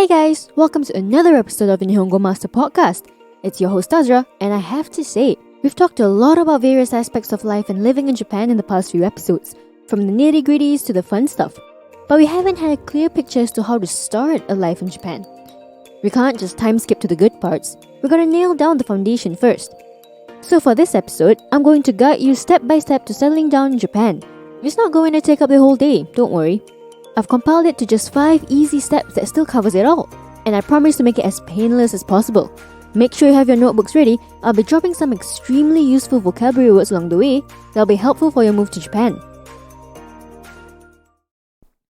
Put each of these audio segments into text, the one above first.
Hey guys, welcome to another episode of the Nihongo Master podcast. It's your host Azra, and I have to say, we've talked a lot about various aspects of life and living in Japan in the past few episodes, from the nitty-gritties to the fun stuff. But we haven't had a clear picture as to how to start a life in Japan. We can't just time skip to the good parts. We're gonna nail down the foundation first. So for this episode, I'm going to guide you step by step to settling down in Japan. It's not going to take up the whole day, don't worry. I've compiled it to just 5 easy steps that still covers it all. And I promise to make it as painless as possible. Make sure you have your notebooks ready. I'll be dropping some extremely useful vocabulary words along the way that'll be helpful for your move to Japan.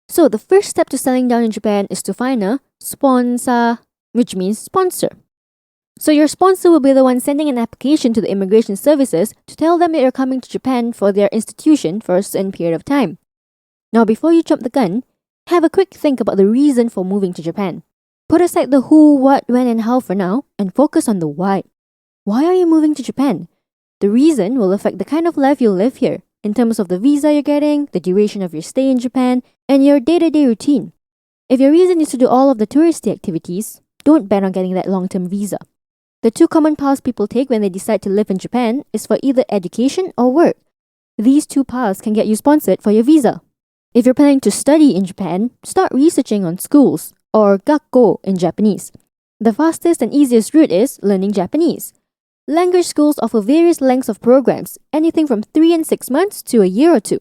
So the first step to settling down in Japan is to find a sponsor, which means sponsor. So your sponsor will be the one sending an application to the immigration services to tell them that you're coming to Japan for their institution for a certain period of time. Now before you jump the gun, have a quick think about the reason for moving to Japan. Put aside the who, what, when and how for now and focus on the why. Why are you moving to Japan? The reason will affect the kind of life you'll live here in terms of the visa you're getting, the duration of your stay in Japan, and your day-to-day routine. If your reason is to do all of the touristy activities, don't bet on getting that long-term visa. The 2 common paths people take when they decide to live in Japan is for either education or work. These 2 paths can get you sponsored for your visa. If you're planning to study in Japan, start researching on schools, or gakko in Japanese. The fastest and easiest route is learning Japanese. Language schools offer various lengths of programs, anything from 3 and 6 months to a year or 2.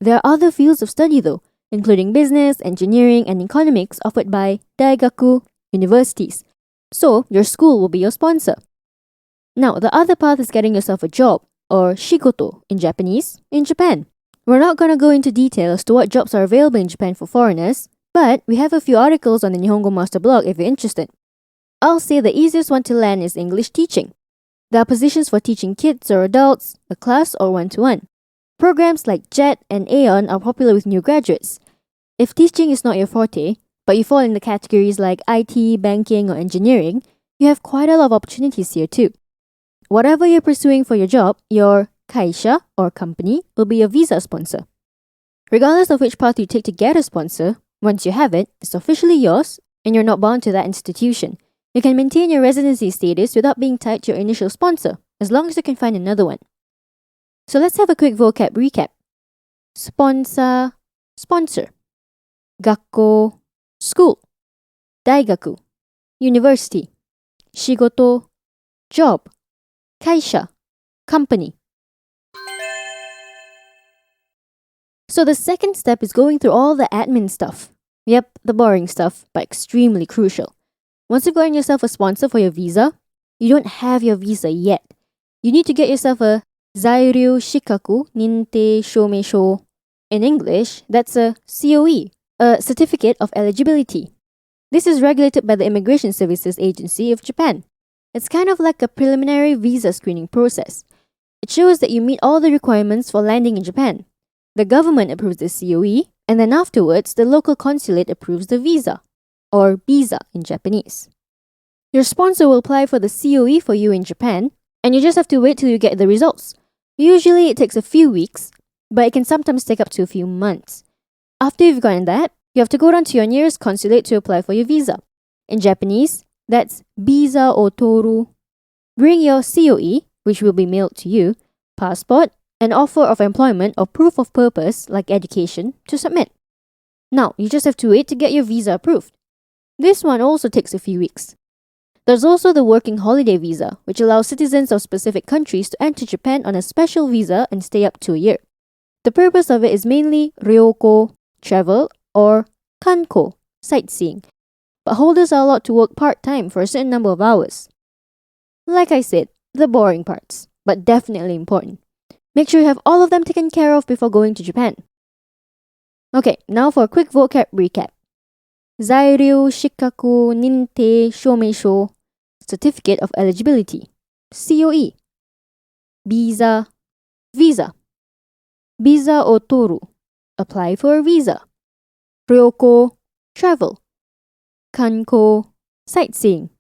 There are other fields of study though, including business, engineering, and economics offered by daigaku, universities. So, your school will be your sponsor. Now, the other path is getting yourself a job, or shigoto in Japanese, in Japan. We're not going to go into detail as to what jobs are available in Japan for foreigners, but we have a few articles on the Nihongo Master blog if you're interested. I'll say the easiest one to land is English teaching. There are positions for teaching kids or adults, a class or one-to-one. Programs like JET and Aeon are popular with new graduates. If teaching is not your forte, but you fall in the categories like IT, banking, or engineering, you have quite a lot of opportunities here too. Whatever you're pursuing for your job, your kaisha or company will be your visa sponsor. Regardless of which path you take to get a sponsor, once you have it, it's officially yours and you're not bound to that institution. You can maintain your residency status without being tied to your initial sponsor, as long as you can find another one. So let's have a quick vocab recap. Sponsor, sponsor. Gakko, school. Daigaku, university. Shigoto, job. Kaisha, company. So the second step is going through all the admin stuff. Yep, the boring stuff, but extremely crucial. Once you've gotten yourself a sponsor for your visa, you don't have your visa yet. You need to get yourself a zairyu shikaku ninte shomeisho. In English, that's a COE, a Certificate of Eligibility. This is regulated by the Immigration Services Agency of Japan. It's kind of like a preliminary visa screening process. It shows that you meet all the requirements for landing in Japan. The government approves the COE, and then afterwards, the local consulate approves the visa, or visa in Japanese. Your sponsor will apply for the COE for you in Japan, and you just have to wait till you get the results. Usually, it takes a few weeks, but it can sometimes take up to a few months. After you've gotten that, you have to go down to your nearest consulate to apply for your visa. In Japanese, that's biza o toru. Bring your COE, which will be mailed to you, passport, an offer of employment or proof of purpose like education to submit. Now, you just have to wait to get your visa approved. This one also takes a few weeks. There's also the working holiday visa, which allows citizens of specific countries to enter Japan on a special visa and stay up to a year. The purpose of it is mainly ryoko, travel, or kanko, sightseeing. But holders are allowed to work part-time for a certain number of hours. Like I said, the boring parts, but definitely important. Make sure you have all of them taken care of before going to Japan. Okay, now for a quick vocab recap. Zairyu shikaku ninte shomeisho, Certificate of Eligibility, COE. Visa, visa. Biza o toru, apply for a visa. Ryoko, travel. Kanko, sightseeing.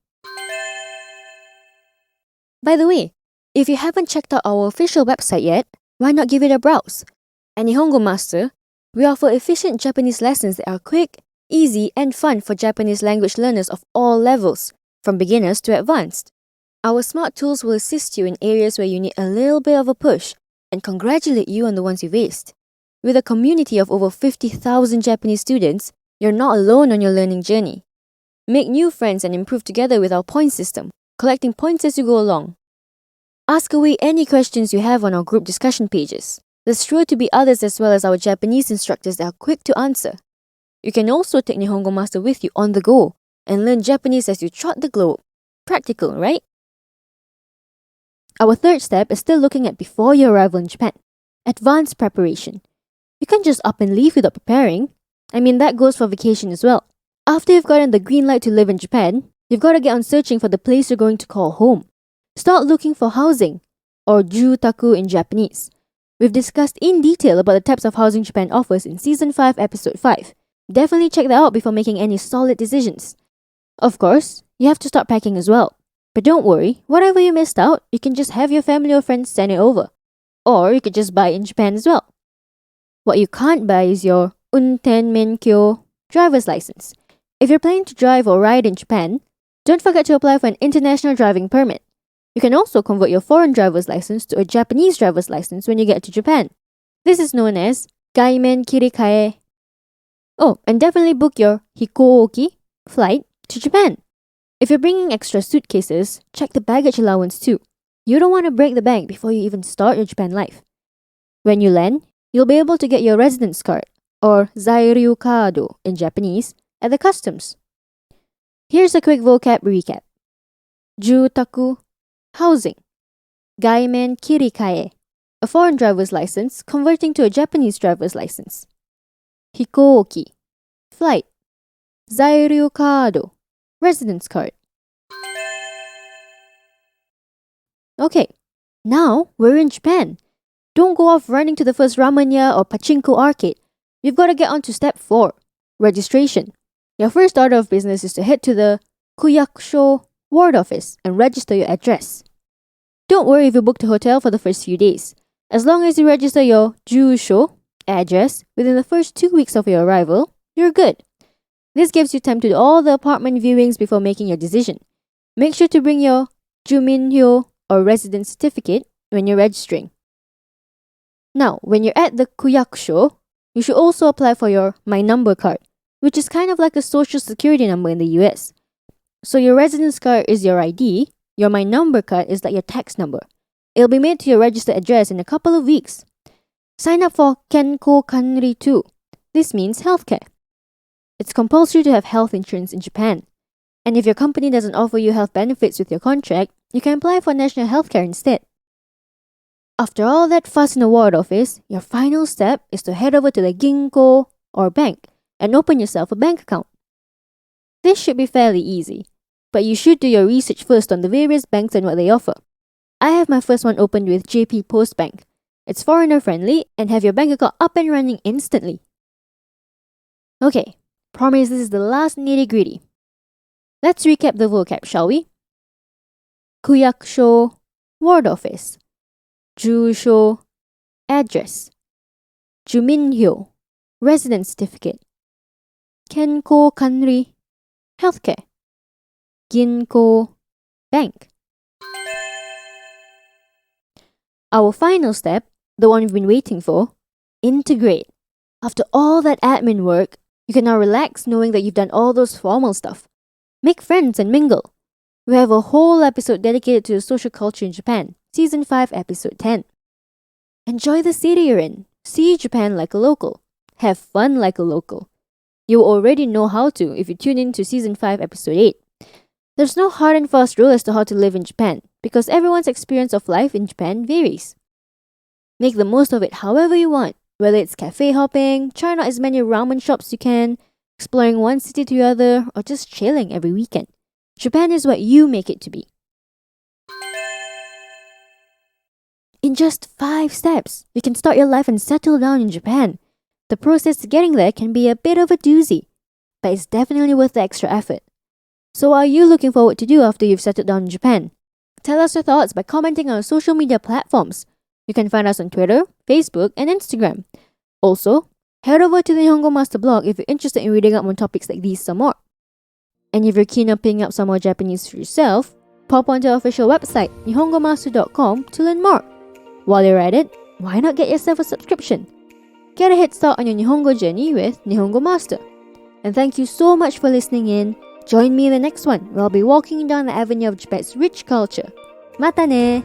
By the way, if you haven't checked out our official website yet, why not give it a browse? At Nihongo Master, we offer efficient Japanese lessons that are quick, easy and fun for Japanese language learners of all levels, from beginners to advanced. Our smart tools will assist you in areas where you need a little bit of a push and congratulate you on the ones you've aced. With a community of over 50,000 Japanese students, you're not alone on your learning journey. Make new friends and improve together with our point system, collecting points as you go along. Ask away any questions you have on our group discussion pages. There's sure to be others as well as our Japanese instructors that are quick to answer. You can also take Nihongo Master with you on the go and learn Japanese as you trot the globe. Practical, right? Our third step is still looking at before your arrival in Japan. Advanced preparation. You can't just up and leave without preparing. That goes for vacation as well. After you've gotten the green light to live in Japan, you've got to get on searching for the place you're going to call home. Start looking for housing, or jutaku in Japanese. We've discussed in detail about the types of housing Japan offers in Season 5, Episode 5. Definitely check that out before making any solid decisions. Of course, you have to start packing as well. But don't worry, whatever you missed out, you can just have your family or friends send it over. Or you could just buy it in Japan as well. What you can't buy is your unten menkyo driver's license. If you're planning to drive or ride in Japan, don't forget to apply for an international driving permit. You can also convert your foreign driver's license to a Japanese driver's license when you get to Japan. This is known as gaimen kirikae. Oh, and definitely book your hikouki flight to Japan. If you're bringing extra suitcases, check the baggage allowance too. You don't want to break the bank before you even start your Japan life. When you land, you'll be able to get your residence card, or zairyu kado in Japanese, at the customs. Here's a quick vocab recap. Jutaku, housing. Gaimen kirikae, a foreign driver's license converting to a Japanese driver's license. Hikouki, flight. Zairyu kado, residence card. Okay, now we're in Japan. Don't go off running to the first ramenya or pachinko arcade. You've got to get on to step 4, registration. Your first order of business is to head to the kuyakusho ward office and register your address. Don't worry if you booked a hotel for the first few days. As long as you register your jusho, address, within the first 2 weeks of your arrival, you're good. This gives you time to do all the apartment viewings before making your decision. Make sure to bring your juminhyo or residence certificate when you're registering. Now, when you're at the kuyakusho, you should also apply for your My Number card, which is kind of like a social security number in the US. So your residence card is your ID, your My Number card is like your tax number. It'll be made to your registered address in a couple of weeks. Sign up for Kenko Kanri too. This means healthcare. It's compulsory to have health insurance in Japan. And if your company doesn't offer you health benefits with your contract, you can apply for national healthcare instead. After all that fuss in the ward office, your final step is to head over to the ginko or bank and open yourself a bank account. This should be fairly easy, but you should do your research first on the various banks and what they offer. I have my first one opened with JP Post Bank. It's foreigner friendly and have your bank account up and running instantly. Okay, promise this is the last nitty-gritty. Let's recap the vocab, shall we? Kuyakusho, ward office. Jusho, address. Juminhyo, residence certificate. Kenko Kanri, healthcare. Ginko, bank. Our final step, the one we've been waiting for, integrate. After all that admin work, you can now relax knowing that you've done all those formal stuff. Make friends and mingle. We have a whole episode dedicated to the social culture in Japan, Season 5, Episode 10. Enjoy the city you're in. See Japan like a local. Have fun like a local. You already know how to if you tune in to Season 5, Episode 8. There's no hard and fast rule as to how to live in Japan, because everyone's experience of life in Japan varies. Make the most of it however you want, whether it's cafe hopping, trying out as many ramen shops you can, exploring one city to the other, or just chilling every weekend. Japan is what you make it to be. In just 5 steps, you can start your life and settle down in Japan. The process to getting there can be a bit of a doozy, but it's definitely worth the extra effort. So what are you looking forward to do after you've settled down in Japan? Tell us your thoughts by commenting on our social media platforms. You can find us on Twitter, Facebook, and Instagram. Also, Head over to the Nihongo Master blog if you're interested in reading up on topics like these some more. And if you're keen on picking up some more Japanese for yourself, pop onto our official website, nihongomaster.com, to learn more. While you're at it, why not get yourself a subscription? Get a head start on your Nihongo journey with Nihongo Master. And thank you so much for listening in. Join me in the next one where I'll be walking down the avenue of Japan's rich culture. Mata ne!